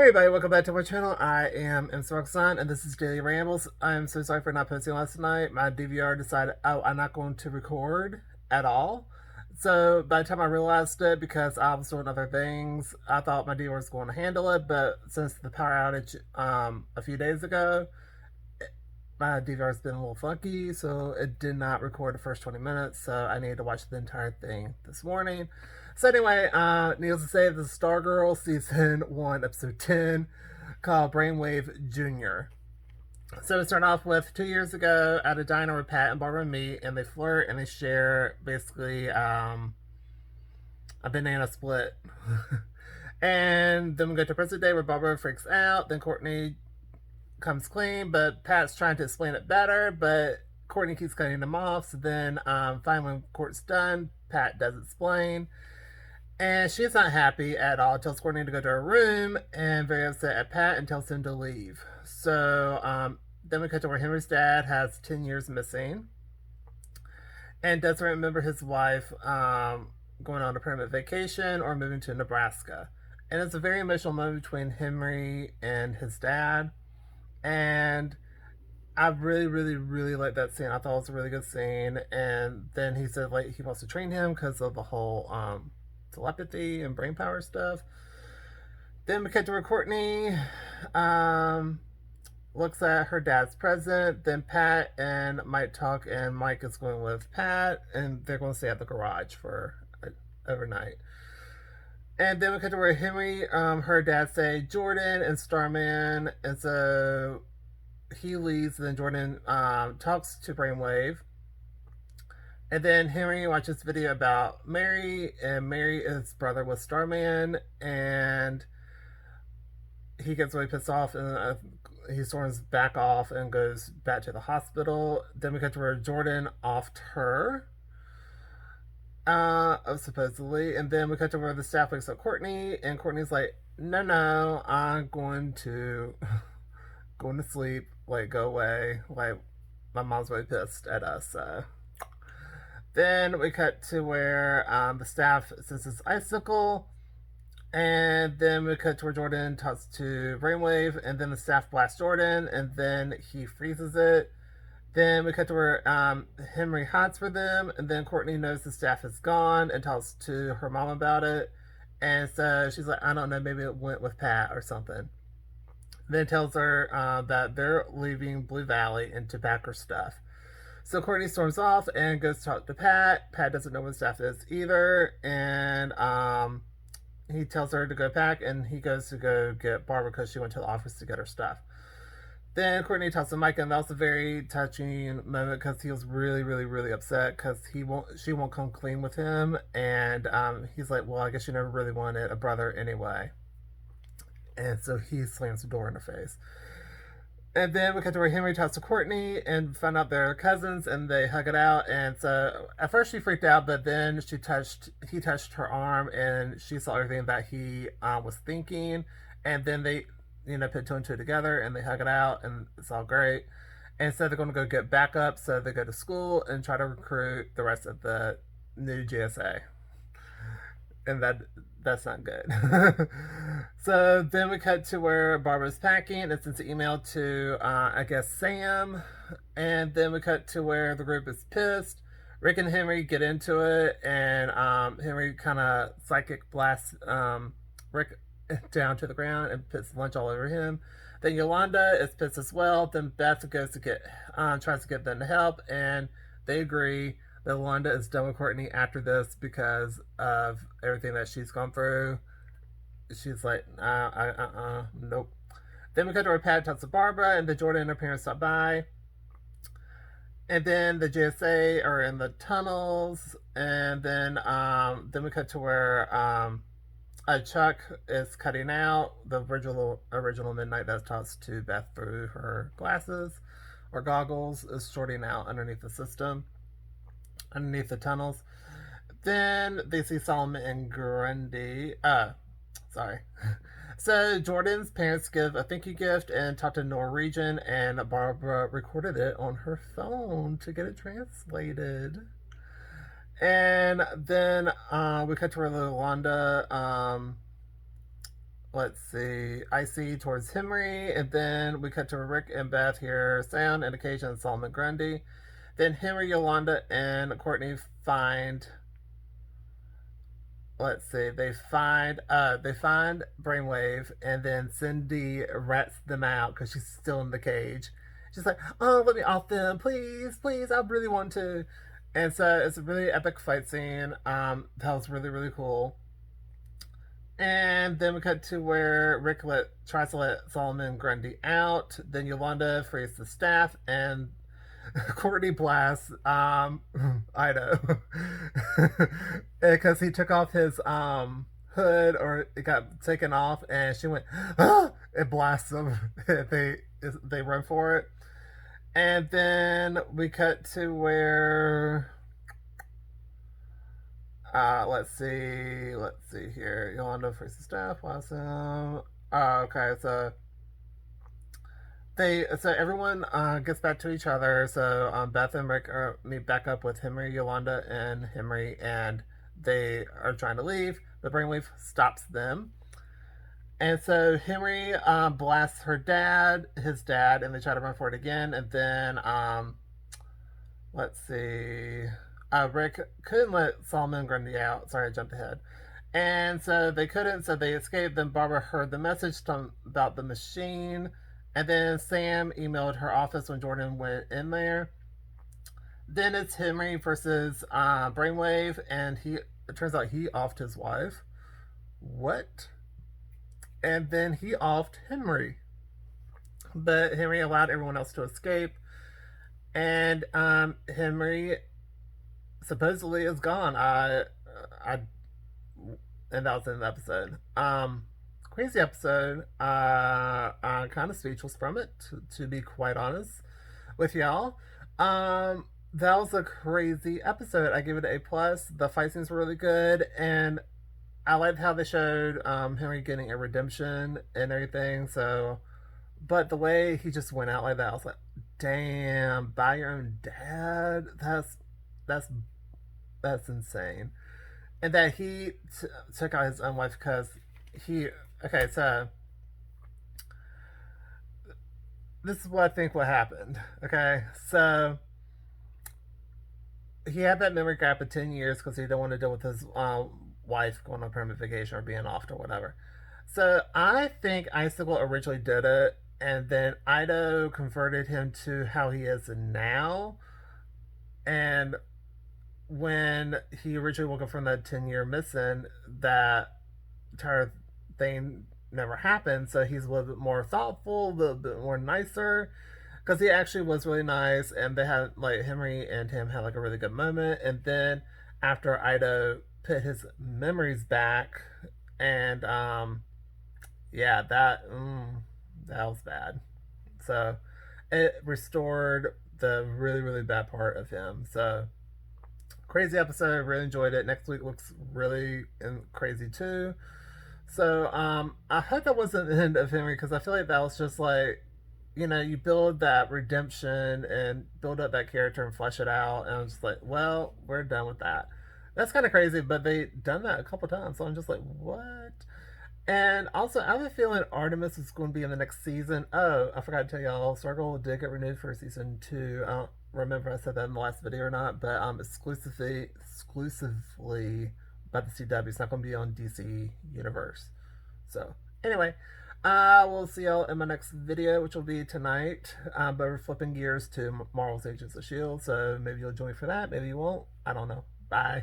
Hey everybody, welcome back to my channel. I am Roxanne and this is Daily Rambles. I'm so sorry for not posting last night. My DVR decided, oh, I'm not going to record at all. So by the time I realized it, because I was doing other things, I thought my DVR was going to handle it. But since the power outage a few days ago, my DVR has been a little funky, so it did not record the first 20 minutes. So I needed to watch the entire thing this morning. So anyway, needless to say, this is Stargirl season 1, episode 10, called Brainwave Junior. So we start off with 2 years ago at a diner where Pat and Barbara meet, and they flirt and they share basically a banana split. And then we go to present day where Barbara freaks out. Then Courtney comes clean, but Pat's trying to explain it better, but Courtney keeps cutting him off. So then finally, when court's done, Pat does explain. And she's not happy at all. Tells Courtney to go to her room and very upset at Pat and tells him to leave. So then we cut to where Henry's dad has 10 years missing and doesn't remember his wife going on a permanent vacation or moving to Nebraska. And it's a very emotional moment between Henry and his dad. And I really, really, really like that scene. I thought it was a really good scene. And then he said like he wants to train him because of the whole telepathy and brain power stuff. Then we cut to where Courtney looks at her dad's present. Then Pat and Mike talk, and Mike is going with Pat, and they're going to stay at the garage for overnight. And then we cut to where Henry, her dad say Jordan and Starman, and so he leaves. And then Jordan talks to Brainwave. And then Henry watches video about Mary, and Mary is brother with Starman, and he gets really pissed off, and he storms back off and goes back to the hospital. Then we get to where Jordan offed her, supposedly, and then we cut to where the staff wakes up Courtney, and Courtney's like, "No, I'm going to going to sleep. Like, go away. Like, my mom's really pissed at us." Then we cut to where the staff says it's icicle. And then we cut to where Jordan talks to Brainwave. And then the staff blasts Jordan. And then he freezes it. Then we cut to where Henry hides for them. And then Courtney knows the staff is gone and talks to her mom about it. And so she's like, I don't know, maybe it went with Pat or something. Then tells her that they're leaving Blue Valley and to pack her stuff. So Courtney storms off and goes to talk to Pat. Pat doesn't know what staff is either, and he tells her to go pack, and he goes to go get Barbara because she went to the office to get her stuff. Then Courtney talks to Mike, and that was a very touching moment because he was really, really, really upset because she won't come clean with him, and he's like, well, I guess you never really wanted a brother anyway, and so he slams the door in her face. And then we cut to where Henry talks to Courtney and find out they're cousins, and they hug it out. And so at first she freaked out, but then he touched her arm, and she saw everything that he was thinking. And then they, put two and two together, and they hug it out, and it's all great. And so they're going to go get backup, so they go to school and try to recruit the rest of the new GSA. And that's not good. So then we cut to where Barbara's packing and sends an email to I guess Sam, and then we cut to where the group is pissed. Rick and Henry get into it, and Henry kind of psychic blasts Rick down to the ground and puts lunch all over him. Then Yolanda is pissed as well. Then Beth goes to tries to get them to help, and they agree that Yolanda is done with Courtney after this because of everything that she's gone through. She's like, nope. Then we cut to where Pat talks to Barbara, and the Jordan and her parents stop by. And then the JSA are in the tunnels, and then we cut to where Chuck is cutting out the original Mid-Nite that talks to Beth through her glasses or goggles is sorting out underneath the system, underneath the tunnels. Then they see Solomon and Grundy. Sorry. So Jordan's parents give a thank you gift and talk to Norwegian, and Barbara recorded it on her phone to get it translated. And then we cut to where Yolanda let's see, Icy towards Henry, and then we cut to Rick and Beth here, Sound, Indication, and Solomon Grundy. Then Henry, Yolanda, and Courtney find. Let's see. They find Brainwave, and then Cindy rats them out because she's still in the cage. She's like, "Oh, let me off them, please, please. I really want to." And so it's a really epic fight scene. That was really really cool. And then we cut to where tries to let Solomon Grundy out. Then Yolanda frees the staff, and Courtney blasts Ido because he took off his hood, or it got taken off, and she went, ah! It blasts them. they run for it, and then we cut to where let's see here. Yolanda versus staff. Awesome. Okay, so everyone gets back to each other. So Beth and Rick meet back up with Henry, Yolanda, and Henry, and they are trying to leave, but Brainwave stops them. And so Henry blasts his dad, and they try to run for it again. And then let's see, Rick couldn't let Solomon Grundy out. Sorry, I jumped ahead. And so they couldn't, so they escaped. Then Barbara heard the message about the machine, and then Sam emailed her office when Jordan went in there. Then it's Henry versus Brainwave, and it turns out he offed his wife. What? And then he offed Henry, but Henry allowed everyone else to escape, and Henry supposedly is gone. I and that was in the episode. Crazy episode. I'm kind of speechless from it, to be quite honest with y'all. That was a crazy episode. I give it an A+. The fight scenes were really good, and I liked how they showed Henry getting a redemption and everything. So, but the way he just went out like that, I was like, "Damn, by your own dad? That's that's insane." And that he took out his own wife because he. Okay, so this is what I think what happened. Okay, so he had that memory gap of 10 years because he didn't want to deal with his wife going on permanent vacation or being off or whatever. So I think Icicle originally did it, and then Ido converted him to how he is now. And when he originally woke up from that 10-year missing, that entire thing never happened. So he's a little bit more thoughtful, a little bit more nicer, because he actually was really nice, and they had like Henry and him had like a really good moment. And then after Ido put his memories back, and yeah, that was bad. So it restored the really really bad part of him. So crazy episode, really enjoyed it. Next week looks really crazy too. So I hope that wasn't the end of Henry, because I feel like that was just like, you build that redemption and build up that character and flesh it out, and I'm just like, well, we're done with that. That's kind of crazy, but they done that a couple times, so I'm just like, what? And also, I have a feeling Artemis is going to be in the next season. Oh, I forgot to tell y'all, Stargirl did get renewed for season 2. I don't remember if I said that in the last video or not, but exclusively by the CW. It's not going to be on DC Universe. So, anyway, I will see y'all in my next video, which will be tonight. But we're flipping gears to Marvel's Agents of S.H.I.E.L.D., so maybe you'll join for that, maybe you won't. I don't know. Bye.